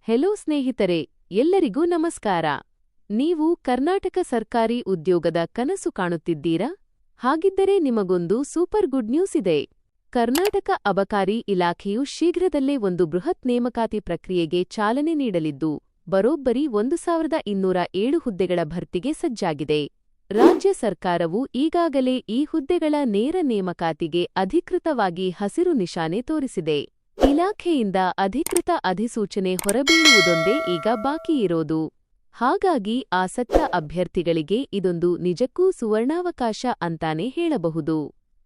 Hello ಸ್ನೇಹಿತರೆ, ಎಲ್ಲರಿಗೂ ನಮಸ್ಕಾರ. ನೀವು ಕರ್ನಾಟಕ ಸರ್ಕಾರಿ ಉದ್ಯೋಗದ ಕನಸು ಕಾಣುತ್ತಿದ್ದೀರಾ? ಹಾಗಿದ್ದರೆ ನಿಮಗೊಂದು ಸೂಪರ್ ಗುಡ್ ನ್ಯೂಸ್ ಇದೆ. ಕರ್ನಾಟಕ ಅಬಕಾರಿ ಇಲಾಖೆಯು ಶೀಘ್ರದಲ್ಲೇ ಒಂದು ಬೃಹತ್ ನೇಮಕಾತಿ ಪ್ರಕ್ರಿಯೆಗೆ ಚಾಲನೆ ನೀಡಲಿದ್ದು, ಬರೋಬ್ಬರಿ 1207 ಹುದ್ದೆಗಳ ಭರ್ತಿಗೆ ಸಜ್ಜಾಗಿದೆ. ರಾಜ್ಯ ಸರ್ಕಾರವು ಈಗಾಗಲೇ ಈ ಹುದ್ದೆಗಳ ನೇರ ನೇಮಕಾತಿಗೆ ಅಧಿಕೃತವಾಗಿ ಹಸಿರು ನಿಶಾನೆ ತೋರಿಸಿದೆ. ಇಲಾಖೆಯಿಂದ ಅಧಿಕೃತ ಅಧಿಸೂಚನೆ ಹೊರಬೀಳುವುದೊಂದೇ ಈಗ ಬಾಕಿಯಿರೋದು. ಹಾಗಾಗಿ ಆಸಕ್ತ ಅಭ್ಯರ್ಥಿಗಳಿಗೆ ಇದೊಂದು ನಿಜಕ್ಕೂ ಸುವರ್ಣಾವಕಾಶ ಅಂತಾನೆ ಹೇಳಬಹುದು.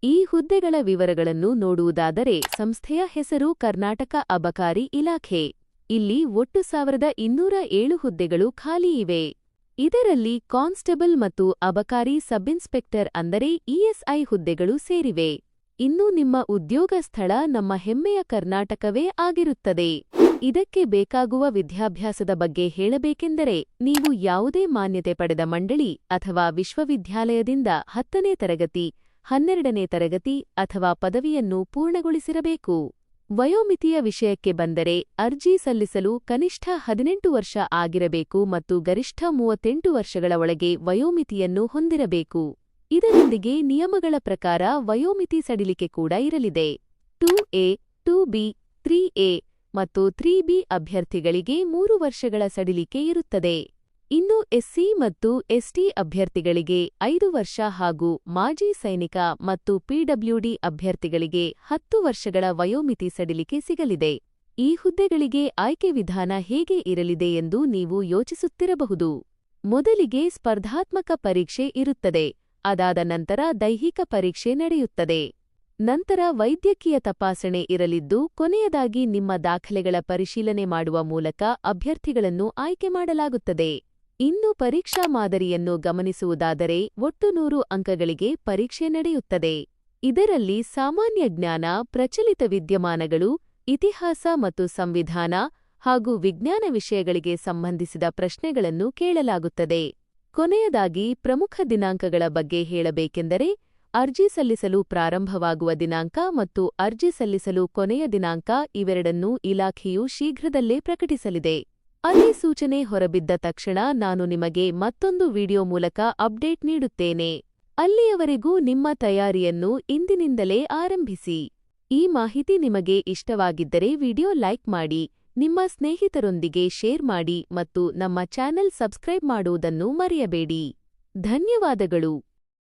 ಈ ಹುದ್ದೆಗಳ ವಿವರಗಳನ್ನು ನೋಡುವುದಾದರೆ ಸಂಸ್ಥೆಯ ಹೆಸರು ಕರ್ನಾಟಕ ಅಬಕಾರಿ ಇಲಾಖೆ. ಇಲ್ಲಿ ಒಟ್ಟು 1207 ಹುದ್ದೆಗಳು ಖಾಲಿ ಇವೆ. ಇದರಲ್ಲಿ ಕಾನ್ಸ್ಟೇಬಲ್ ಮತ್ತು ಅಬಕಾರಿ ಸಬ್ಇನ್ಸ್ಪೆಕ್ಟರ್ ಅಂದರೆ ಇಎಸ್ಐ ಹುದ್ದೆಗಳು ಸೇರಿವೆ. ಇನ್ನು ನಿಮ್ಮ ಉದ್ಯೋಗ ಸ್ಥಳ ನಮ್ಮ ಹೆಮ್ಮೆಯ ಕರ್ನಾಟಕವೇ ಆಗಿರುತ್ತದೆ. ಇದಕ್ಕೆ ಬೇಕಾಗುವ ವಿದ್ಯಾಭ್ಯಾಸದ ಬಗ್ಗೆ ಹೇಳಬೇಕೆಂದರೆ ನೀವು ಯಾವುದೇ ಮಾನ್ಯತೆ ಪಡೆದ ಮಂಡಳಿ ಅಥವಾ ವಿಶ್ವವಿದ್ಯಾಲಯದಿಂದ 10ನೇ ತರಗತಿ, 12ನೇ ತರಗತಿ ಅಥವಾ ಪದವಿಯನ್ನು ಪೂರ್ಣಗೊಳಿಸಿರಬೇಕು. ವಯೋಮಿತಿಯ ವಿಷಯಕ್ಕೆ ಬಂದರೆ ಅರ್ಜಿ ಸಲ್ಲಿಸಲು ಕನಿಷ್ಠ 18 ವರ್ಷ ಆಗಿರಬೇಕು ಮತ್ತು ಗರಿಷ್ಠ 38 ವರ್ಷಗಳ ಒಳಗೆ ವಯೋಮಿತಿಯನ್ನು ಹೊಂದಿರಬೇಕು. ಇದರೊಂದಿಗೆ ನಿಯಮಗಳ ಪ್ರಕಾರ ವಯೋಮಿತಿ ಸಡಿಲಿಕೆ ಕೂಡ ಇರಲಿದೆ. 2A, 2B, 3A ಮತ್ತು 3B ಅಭ್ಯರ್ಥಿಗಳಿಗೆ 3 ವರ್ಷಗಳ ಸಡಿಲಿಕೆ ಇರುತ್ತದೆ. ಇನ್ನು ಎಸ್ಸಿ ಮತ್ತು ಎಸ್ಟಿ ಅಭ್ಯರ್ಥಿಗಳಿಗೆ 5 ವರ್ಷ ಹಾಗೂ ಮಾಜಿ ಸೈನಿಕ ಮತ್ತು ಪಿಡಬ್ಲ್ಯೂಡಿ ಅಭ್ಯರ್ಥಿಗಳಿಗೆ 10 ವರ್ಷಗಳ ವಯೋಮಿತಿ ಸಡಿಲಿಕೆ ಸಿಗಲಿದೆ. ಈ ಹುದ್ದೆಗಳಿಗೆ ಆಯ್ಕೆ ವಿಧಾನ ಹೇಗೆ ಇರಲಿದೆ ಎಂದು ನೀವು ಯೋಚಿಸುತ್ತಿರಬಹುದು. ಮೊದಲಿಗೆ ಸ್ಪರ್ಧಾತ್ಮಕ ಪರೀಕ್ಷೆ ಇರುತ್ತದೆ. ಅದಾದ ನಂತರ ದೈಹಿಕ ಪರೀಕ್ಷೆ ನಡೆಯುತ್ತದೆ. ನಂತರ ವೈದ್ಯಕೀಯ ತಪಾಸಣೆ ಇರಲಿದ್ದು, ಕೊನೆಯದಾಗಿ ನಿಮ್ಮ ದಾಖಲೆಗಳ ಪರಿಶೀಲನೆ ಮಾಡುವ ಮೂಲಕ ಅಭ್ಯರ್ಥಿಗಳನ್ನು ಆಯ್ಕೆ ಮಾಡಲಾಗುತ್ತದೆ. ಇನ್ನು ಪರೀಕ್ಷಾ ಮಾದರಿಯನ್ನು ಗಮನಿಸುವುದಾದರೆ ಒಟ್ಟು 100 ಅಂಕಗಳಿಗೆ ಪರೀಕ್ಷೆ ನಡೆಯುತ್ತದೆ. ಇದರಲ್ಲಿ ಸಾಮಾನ್ಯ ಜ್ಞಾನ, ಪ್ರಚಲಿತ ವಿದ್ಯಮಾನಗಳು, ಇತಿಹಾಸ ಮತ್ತು ಸಂವಿಧಾನ ಹಾಗೂ ವಿಜ್ಞಾನ ವಿಷಯಗಳಿಗೆ ಸಂಬಂಧಿಸಿದ ಪ್ರಶ್ನೆಗಳನ್ನು ಕೇಳಲಾಗುತ್ತದೆ. ಕೊನೆಯದಾಗಿ ಪ್ರಮುಖ ದಿನಾಂಕಗಳ ಬಗ್ಗೆ ಹೇಳಬೇಕೆಂದರೆ ಅರ್ಜಿ ಸಲ್ಲಿಸಲು ಪ್ರಾರಂಭವಾಗುವ ದಿನಾಂಕ ಮತ್ತು ಅರ್ಜಿ ಸಲ್ಲಿಸಲು ಕೊನೆಯ ದಿನಾಂಕ ಇವೆರಡನ್ನೂ ಇಲಾಖೆಯು ಶೀಘ್ರದಲ್ಲೇ ಪ್ರಕಟಿಸಲಿದೆ. ಅಧಿಸೂಚನೆ ಹೊರಬಿದ್ದ ತಕ್ಷಣ ನಾನು ನಿಮಗೆ ಮತ್ತೊಂದು ವಿಡಿಯೋ ಮೂಲಕ ಅಪ್ಡೇಟ್ ನೀಡುತ್ತೇನೆ. ಅಲ್ಲಿಯವರೆಗೂ ನಿಮ್ಮ ತಯಾರಿಯನ್ನು ಇಂದಿನಿಂದಲೇ ಆರಂಭಿಸಿ. ಈ ಮಾಹಿತಿ ನಿಮಗೆ ಇಷ್ಟವಾಗಿದ್ದರೆ ವಿಡಿಯೋ ಲೈಕ್ ಮಾಡಿ, ನಿಮ್ಮ ಸ್ನೇಹಿತರೊಂದಿಗೆ ಶೇರ್ ಮಾಡಿ ಮತ್ತು ನಮ್ಮ ಚಾನೆಲ್ ಸಬ್ಸ್ಕ್ರೈಬ್ ಮಾಡುವುದನ್ನು ಮರೆಯಬೇಡಿ. ಧನ್ಯವಾದಗಳು.